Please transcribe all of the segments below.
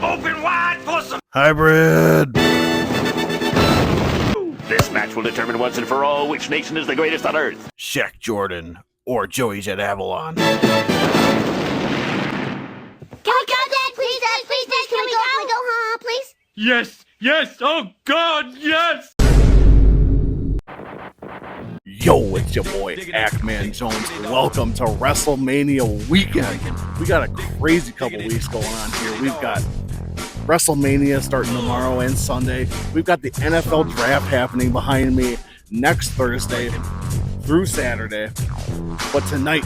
Open wide for some hybrid. This match will determine once and for all which nation is the greatest on Earth. Shaq Jordan or Joey Jet Avalon. Can we go, Dad? Please, Dad. Please, Dad. Can we go? Can we go home, please? Yes, yes, oh God, yes! Yo, it's your boy, AKMan Jones. Welcome to WrestleMania Weekend. We got a crazy couple weeks going on here. We've got WrestleMania starting tomorrow and Sunday. We've got the NFL draft happening behind me next Thursday through Saturday. But tonight,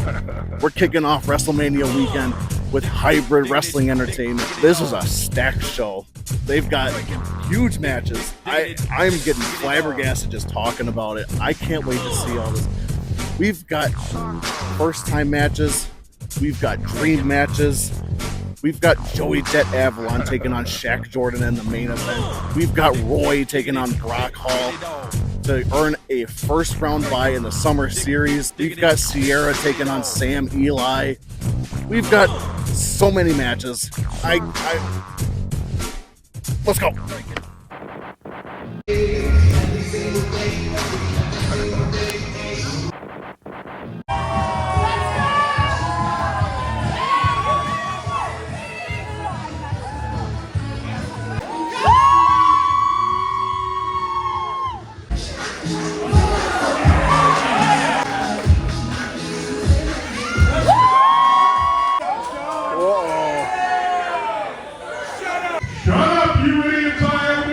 we're kicking off WrestleMania Weekend with hybrid wrestling entertainment. This is a stacked show. They've got huge matches. I'm getting flabbergasted just talking about it. I can't wait to see all this. We've got first-time matches. We've got dream matches. We've got Joey Jet Avalon taking on Shaq Jordan in the main event. We've got Roy taking on Brock Hall to earn a first-round bye in the Summer Series. We've got Sierra taking on Sam Eli. We've got so many matches. Let's go. Shut up, you idiots! I am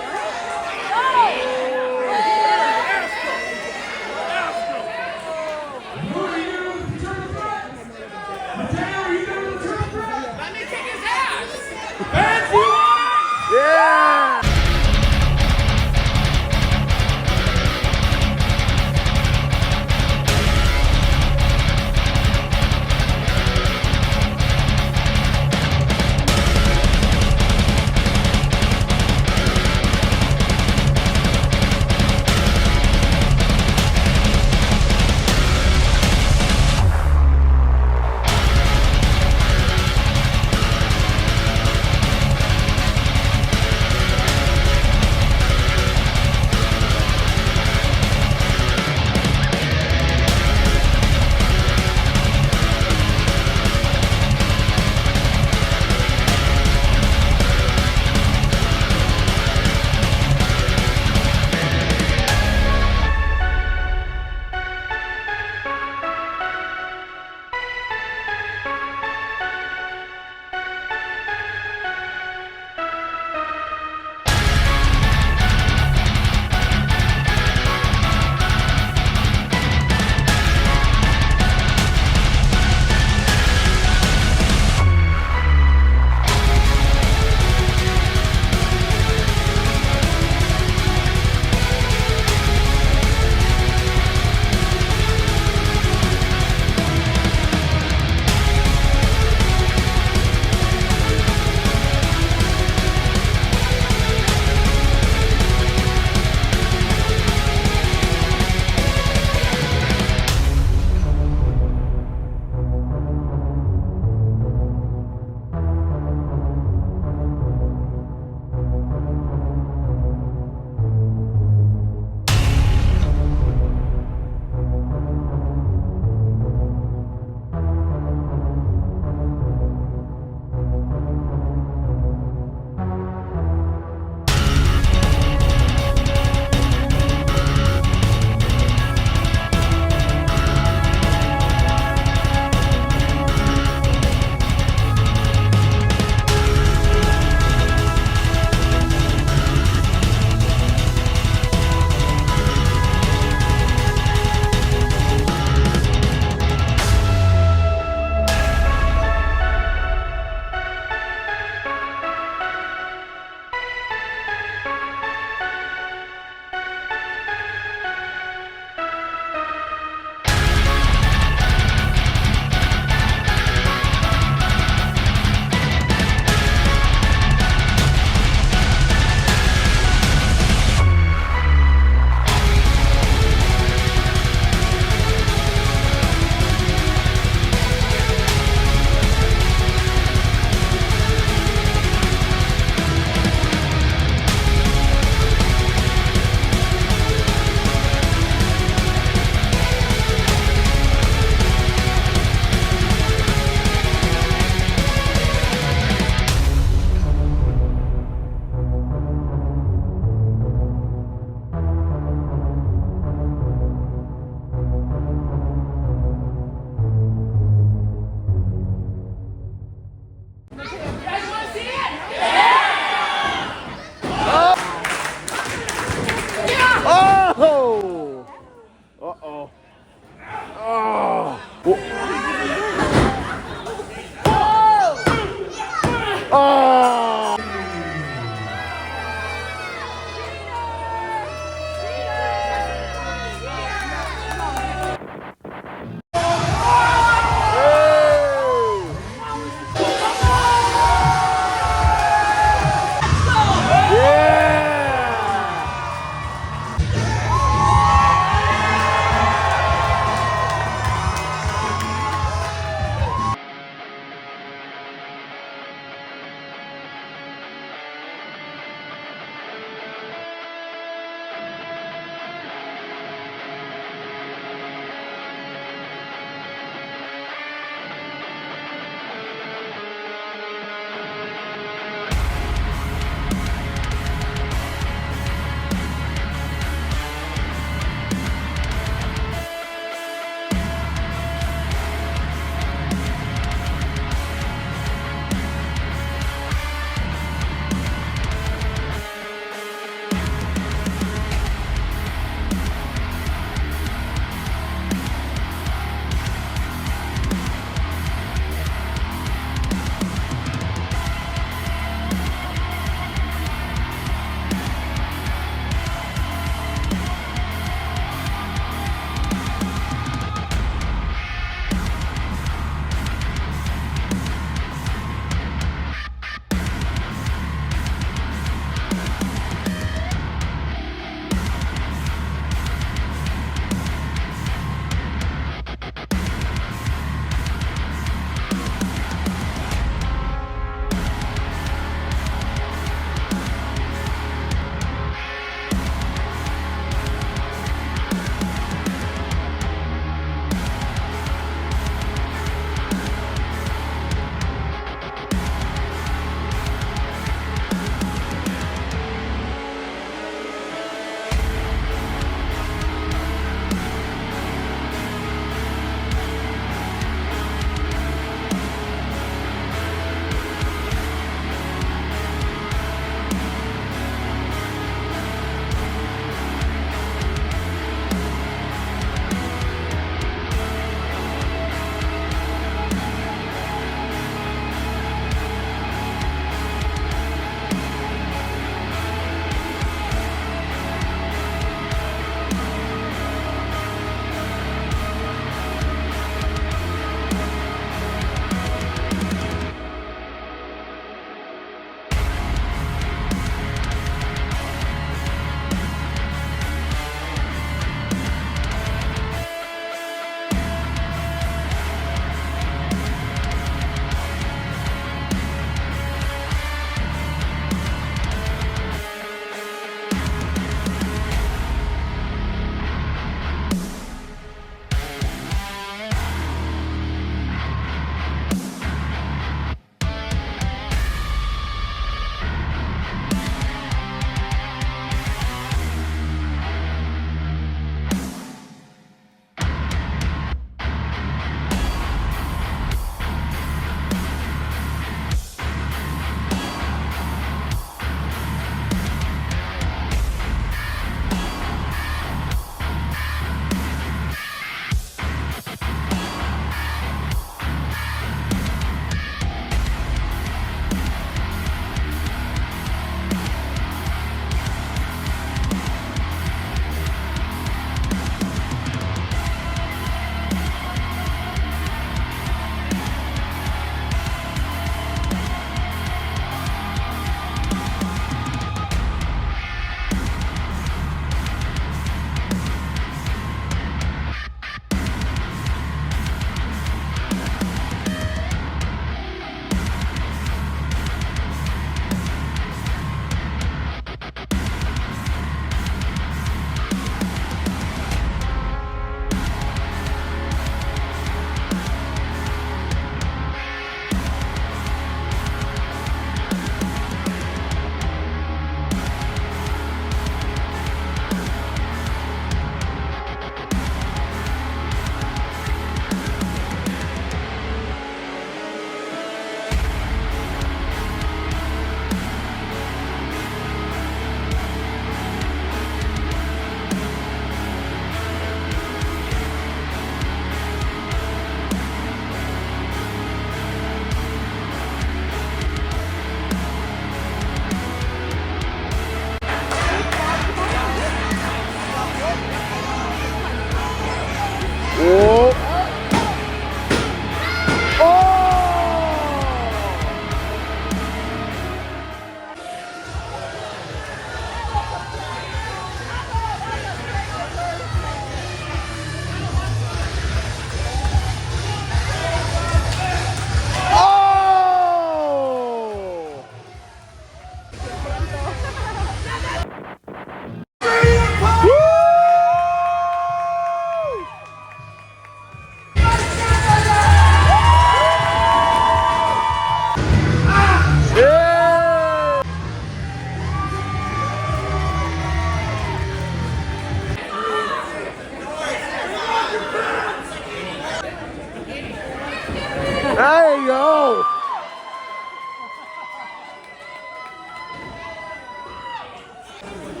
Wrestling!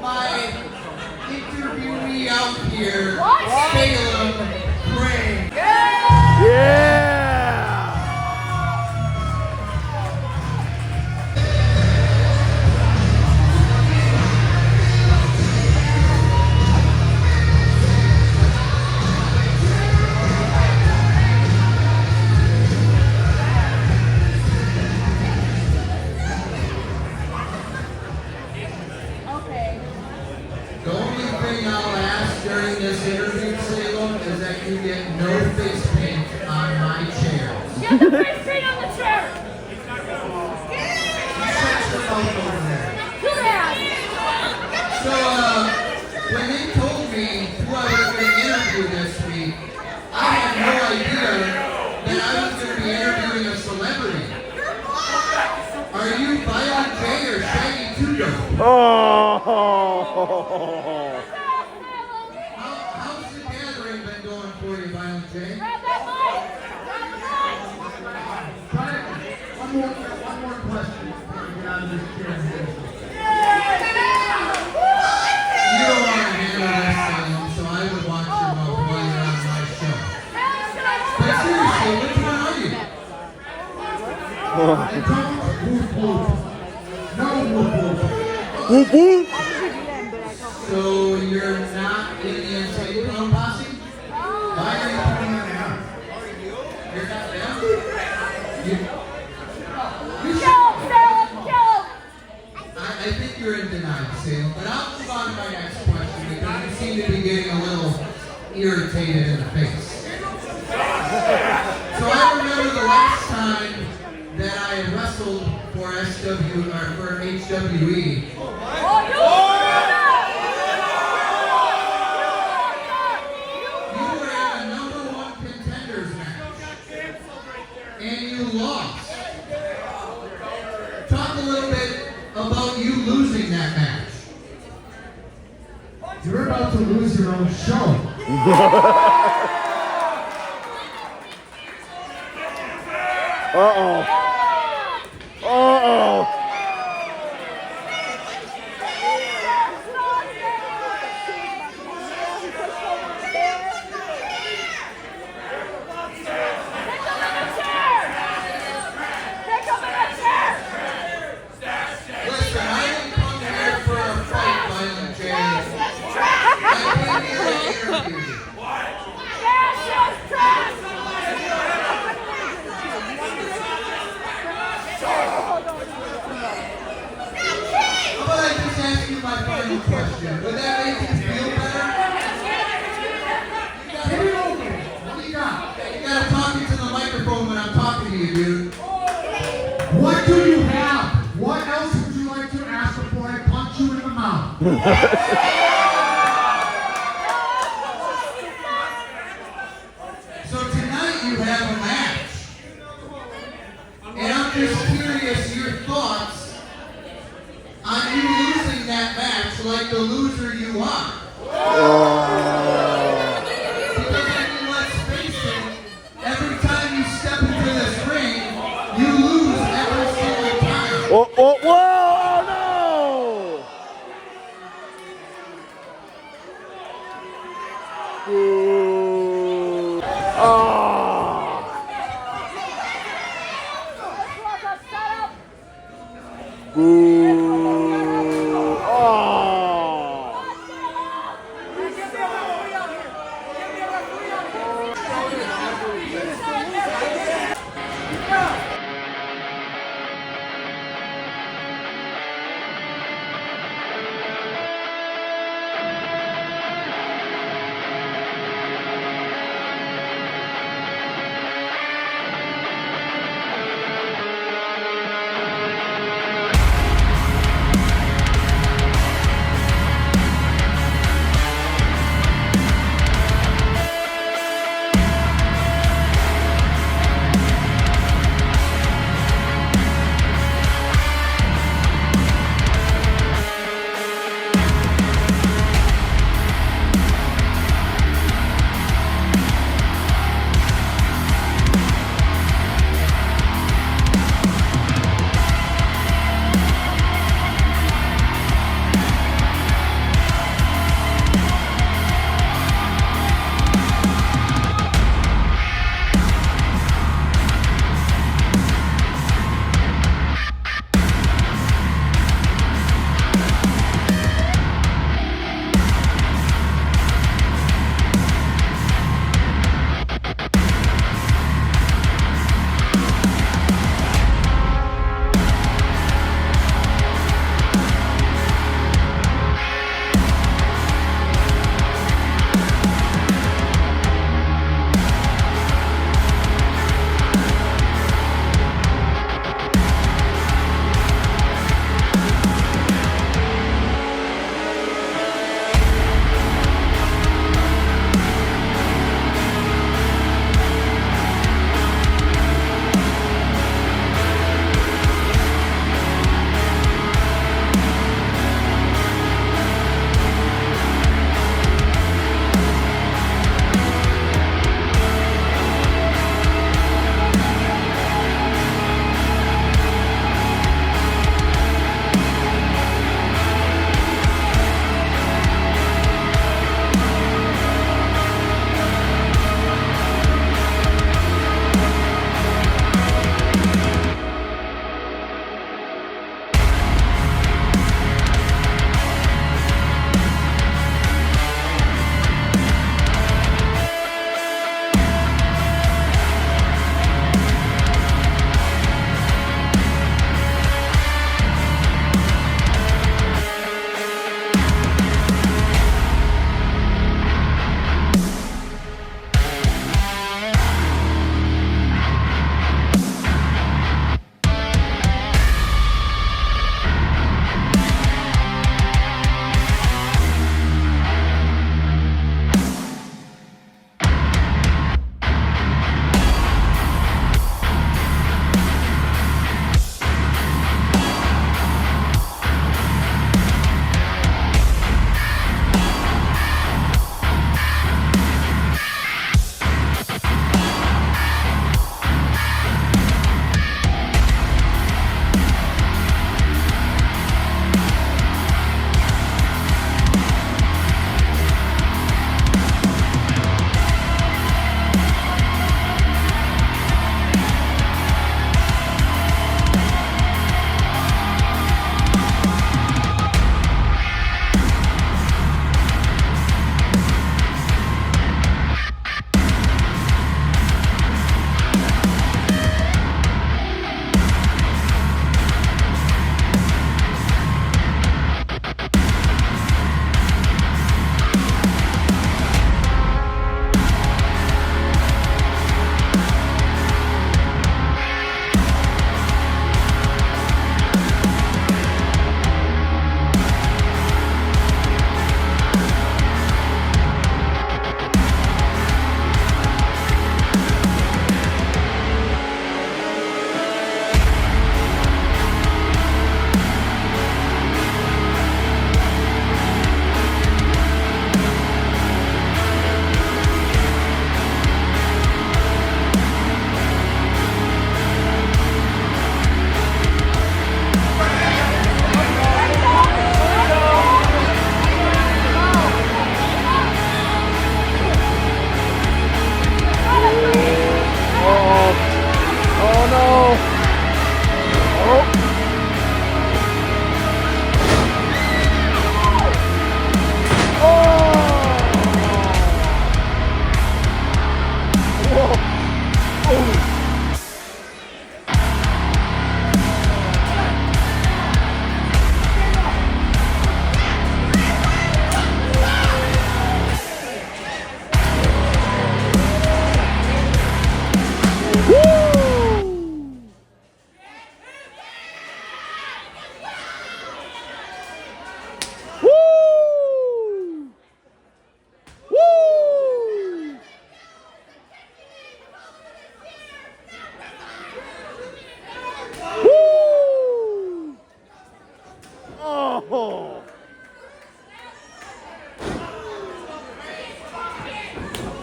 my interviewee out here, Salem Craig. Yeah! The only thing I'll ask during this interview, Salem, is that you get no face paint on my chair. Get the face paint on the chair! Shut your mouth over there. Too bad! So, when they told me who I was going to interview this week, I had no idea that I was going to be interviewing a celebrity. Are you Violent J or Shaggy Tudo? Oh! How's the gathering been going for you, Violent J? Grab that mic! Grab the mic! One more question before I get out of this chair. You don't want to handle this, Salem, so I would watch your mouth while you're on my show. But seriously, which one are you? I don't whoop whoop. No whoop whoop. Whoop whoop! So you're not in the Insane Clown Posse? Why are you putting them down? You're not them? You Kill him, Salem! Kill him! I think you're in denial, Salem. But I'll move on to my next question because you seem to be getting a little irritated in the face. So I remember the last time that I wrestled for SW or for HWE. You were in a #1 contenders match, and you lost. Talk a little bit about you losing that match. You're about to lose your own show. Uh-oh. Uh-oh. Listen, I didn't come here for a fight, Violent J. I came here to interview you. How about I just ask you my final question? Would that make you feel better? Get it over. What do you got? You gotta talk into the microphone when I'm talking to you, dude. What do you have? What else would you like to ask before I punch you in the mouth? So tonight you have a match. And I'm just curious your thoughts on you losing that match like the loser you are. Because I mean, let's face it, every time you step into this ring, you lose every single time. Oh, oh, whoa, no! Ooh. Oh. Ooh. Oh.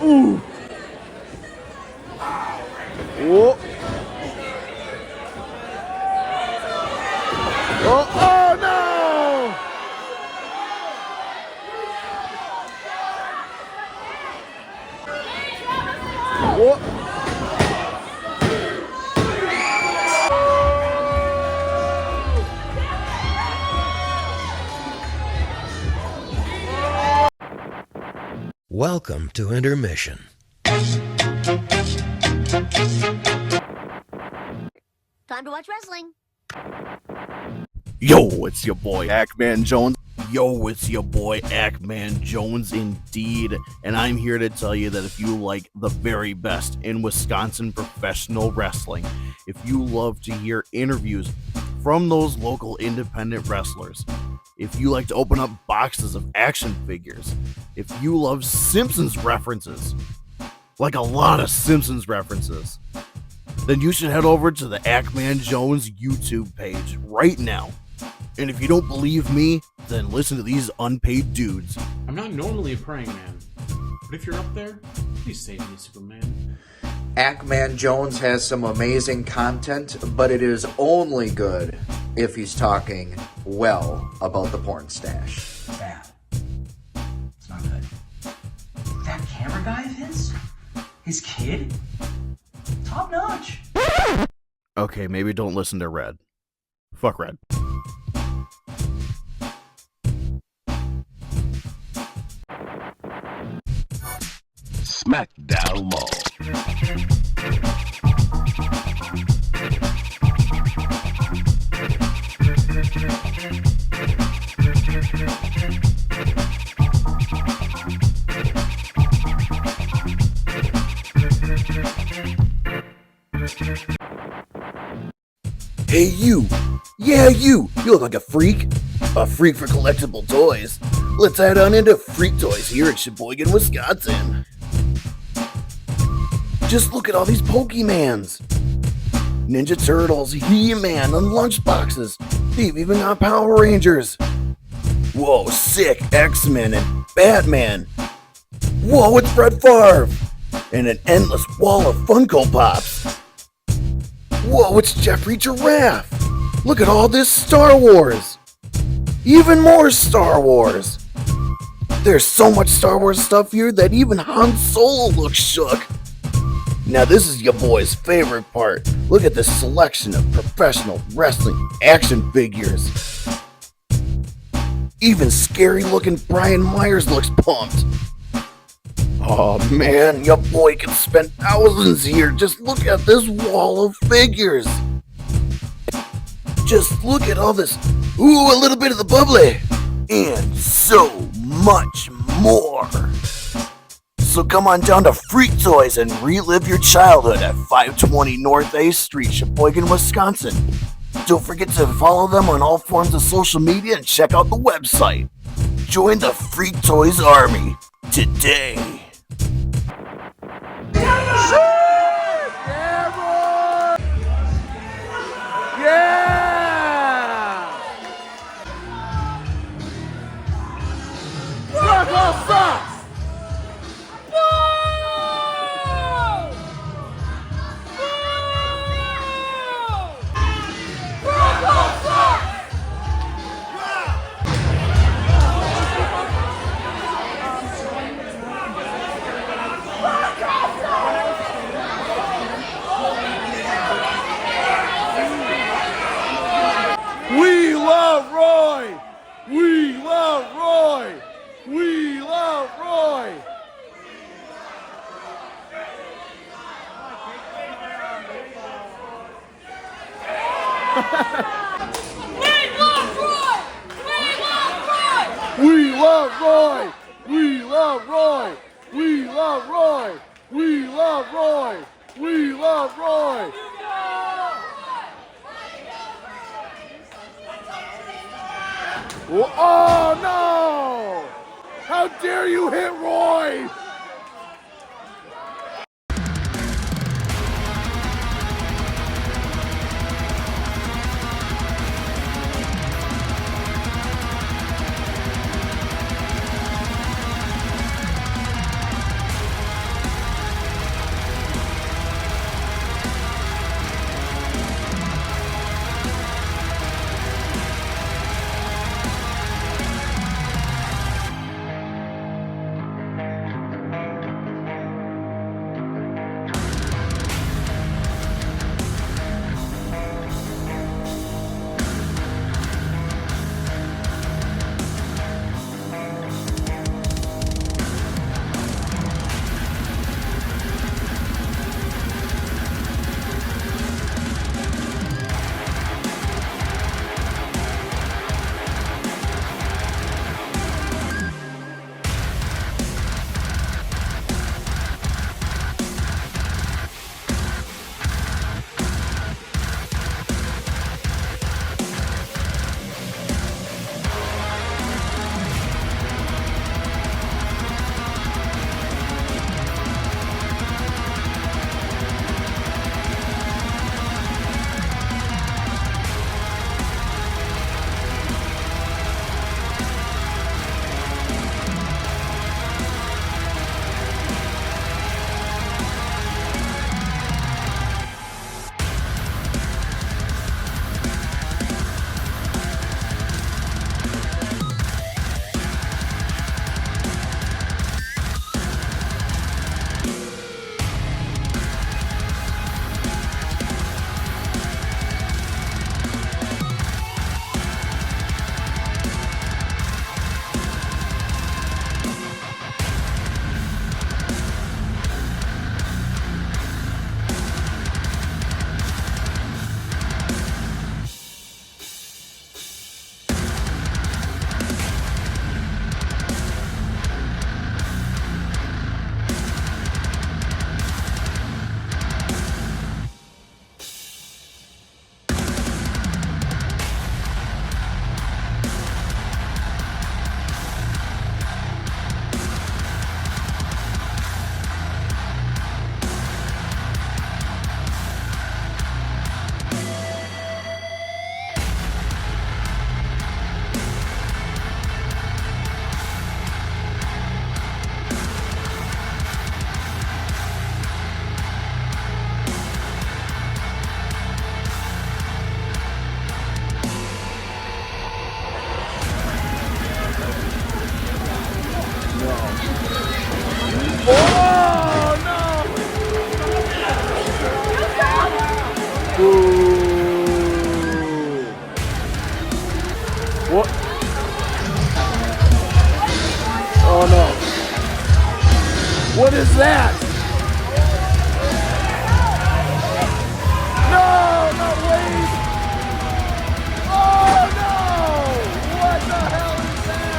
Ooh. Whoa. Oh no! Whoa. Welcome to Intermission. Time to watch wrestling. Yo, it's your boy AKMan Jones. Yo, it's your boy AKMan Jones indeed. And I'm here to tell you that if you like the very best in Wisconsin professional wrestling, if you love to hear interviews from those local independent wrestlers, if you like to open up boxes of action figures, if you love Simpsons references, like a lot of Simpsons references, then you should head over to the AKMan Jones YouTube page right now. And if you don't believe me, then listen to these unpaid dudes. I'm not normally a praying man, but if you're up there, please save me, Superman. AKManJones has some amazing content, but it is only good if he's talking well about the porn stash. Bad. It's not good. That camera guy of his kid, top notch. Okay, maybe don't listen to Red. Fuck Red. SmackDown Mall. Hey you! Yeah you! You look like a freak! A freak for collectible toys. Let's head on into Freak Toys here in Sheboygan, Wisconsin. Just look at all these Pokemans! Ninja Turtles, He-Man, and Lunchboxes. They've even got Power Rangers. Whoa, sick! X-Men and Batman. Whoa, it's Brett Favre! And an endless wall of Funko Pops. Whoa, it's Jeffrey Giraffe! Look at all this Star Wars! Even more Star Wars! There's so much Star Wars stuff here that even Han Solo looks shook! Now this is your boy's favorite part. Look at this selection of professional wrestling action figures. Even scary looking Brian Myers looks pumped. Oh man, your boy can spend thousands here. Just look at this wall of figures. Just look at all this. Ooh, a little bit of the bubbly. And so much more. So come on down to Freak Toys and relive your childhood at 520 North A Street, Sheboygan, Wisconsin. Don't forget to follow them on all forms of social media and check out the website. Join the Freak Toys Army today. We love Roy! We love Roy! We love Roy! We love Roy! We love Roy! We love Roy! We love Roy! We love Roy! Oh no! How dare you hit Roy! Oh no! Ooh. What? Oh no! What is that? No! No, wait! Oh no! What the hell is that?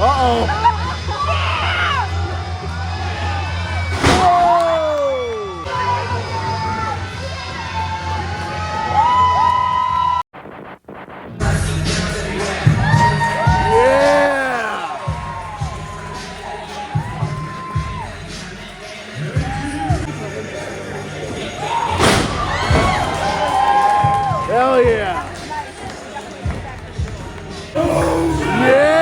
Uh-oh. Hell yeah! Yeah!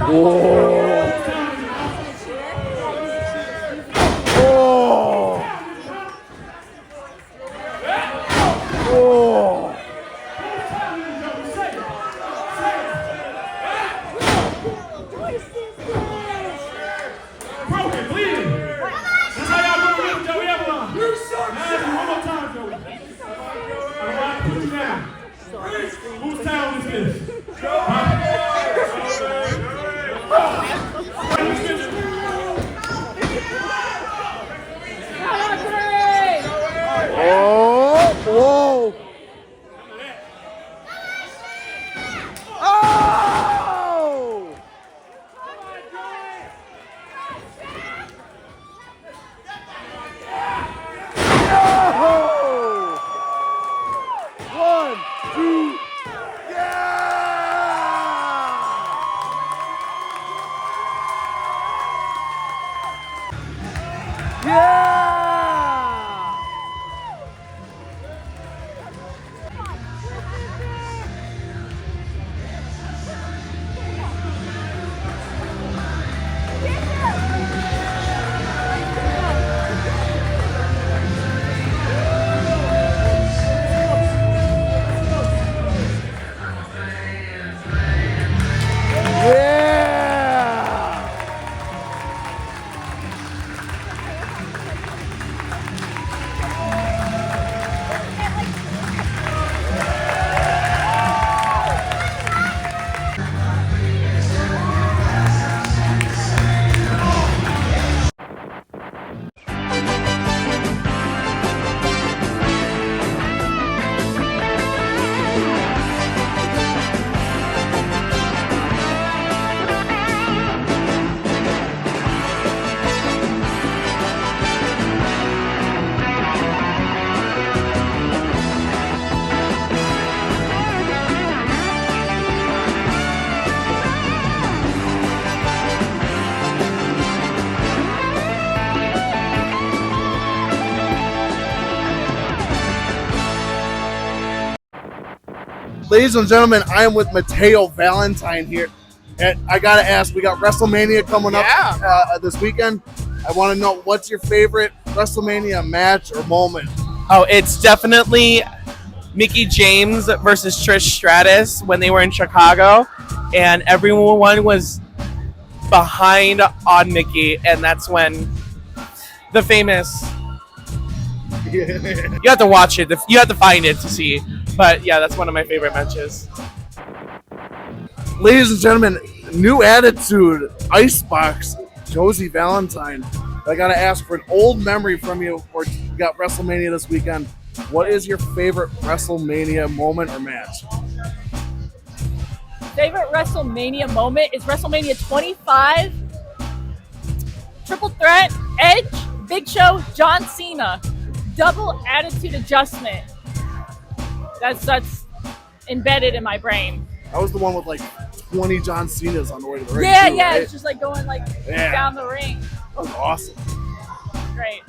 Broken, bleeding. This is how y'all doing with Joey Avalon. You suck. One more time, Joey. I'm about to put you down. Whose town is this? Oh, whoa. Oh! One, two, Ladies and gentlemen, I am with Mateo Valentine here. And I got to ask, we got WrestleMania coming up this weekend. I want to know, what's your favorite WrestleMania match or moment? Oh, it's definitely Mickie James versus Trish Stratus when they were in Chicago. And everyone was behind on Mickie. And that's when the famous... You have to watch it. You have to find it to see. But yeah, that's one of my favorite matches. Ladies and gentlemen, new attitude, Icebox, Josie Valentine. I got to ask for an old memory from you for you got WrestleMania this weekend. What is your favorite WrestleMania moment or match? Favorite WrestleMania moment is WrestleMania 25. Triple threat, Edge, Big Show, John Cena. Double attitude adjustment. That's embedded in my brain. That was the one with like 20 John Cenas on the way to the ring. Yeah, too, yeah. right? It's just like going like down the ring. That was awesome. Great.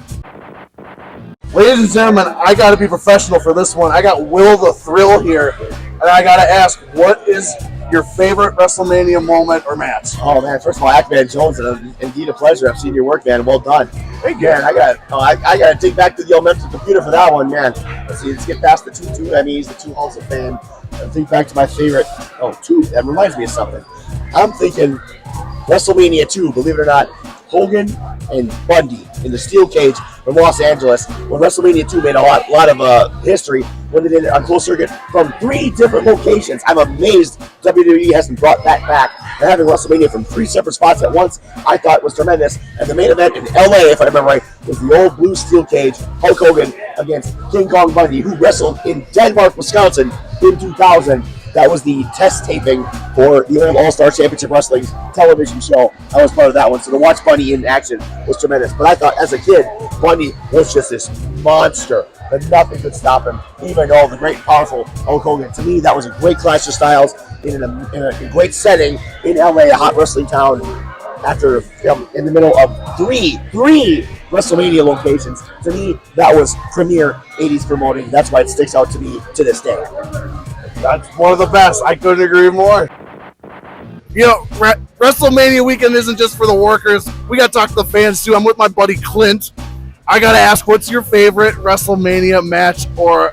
Ladies and gentlemen, I got to be professional for this one. I got Will the Thrill here, and I got to ask, what is your favorite WrestleMania moment or match? Oh man, first of all, AKManJones, indeed a pleasure. I've seen your work, man. Well done. Hey, man, I got to dig back to the old mental computer for that one, man. Let's get past the two Emmys, the 2 Halls of Fame, and think back to my favorite. Two. That reminds me of something. I'm thinking WrestleMania 2. Believe it or not, Hogan and Bundy in the steel cage from Los Angeles when WrestleMania 2 made a lot of history when they did it on closed circuit from 3 different locations. I'm amazed WWE hasn't brought that back. And having WrestleMania from 3 separate spots at once, I thought was tremendous. And the main event in LA, if I remember right, was the old blue steel cage, Hulk Hogan against King Kong Bundy, who wrestled in Denmark, Wisconsin in 2000. That was the test taping for the old All-Star Championship Wrestling television show. I was part of that one. So to watch Bundy in action was tremendous. But I thought as a kid, Bundy was just this monster that nothing could stop him, even though the great, powerful Hulk Hogan. To me, that was a great clash of styles in a great setting in LA, a hot wrestling town, after in the middle of three WrestleMania locations. To me, that was premier 80s promoting. That's why it sticks out to me to this day. That's one of the best. I couldn't agree more. You know, WrestleMania weekend isn't just for the workers. We got to talk to the fans too. I'm with my buddy Clint. I got to ask, what's your favorite WrestleMania match or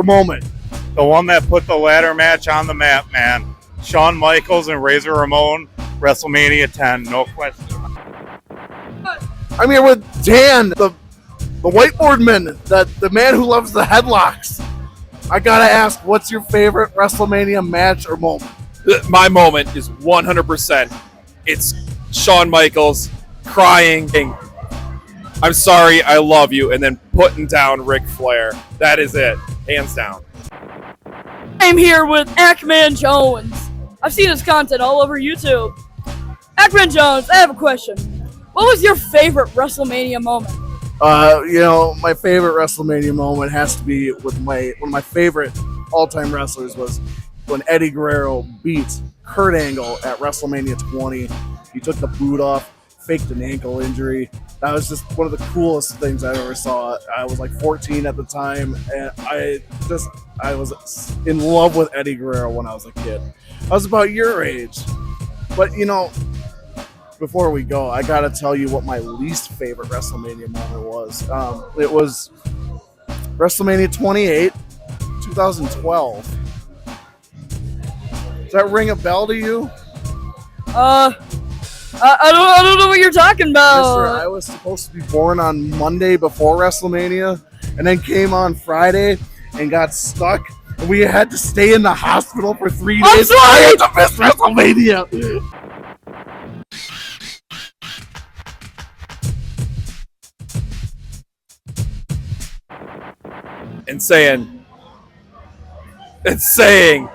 moment? The one that put the ladder match on the map, man. Shawn Michaels and Razor Ramon, WrestleMania 10, no question. I'm here with Dan, the whiteboard man, the man who loves the headlocks. I got to ask, what's your favorite WrestleMania match or moment? My moment is 100%. It's Shawn Michaels crying, "I'm sorry, I love you," and then putting down Ric Flair. That is it, hands down. I'm here with AKManJones. I've seen his content all over YouTube. AKManJones, I have a question. What was your favorite WrestleMania moment? You know, my favorite WrestleMania moment has to be with one of my favorite all-time wrestlers was when Eddie Guerrero beat Kurt Angle at WrestleMania 20. He took the boot off, faked an ankle injury. That was just one of the coolest things I ever saw. I was like 14 at the time, and I was in love with Eddie Guerrero when I was a kid. I was about your age. But, you know, before we go, I got to tell you what my least favorite WrestleMania moment was. It was WrestleMania 28, 2012. Does that ring a bell to you? I don't know what you're talking about. Yes, sir. I was supposed to be born on Monday before WrestleMania, and then came on Friday and got stuck. And we had to stay in the hospital for 3 days. I'm sorry! I had to miss WrestleMania. And saying,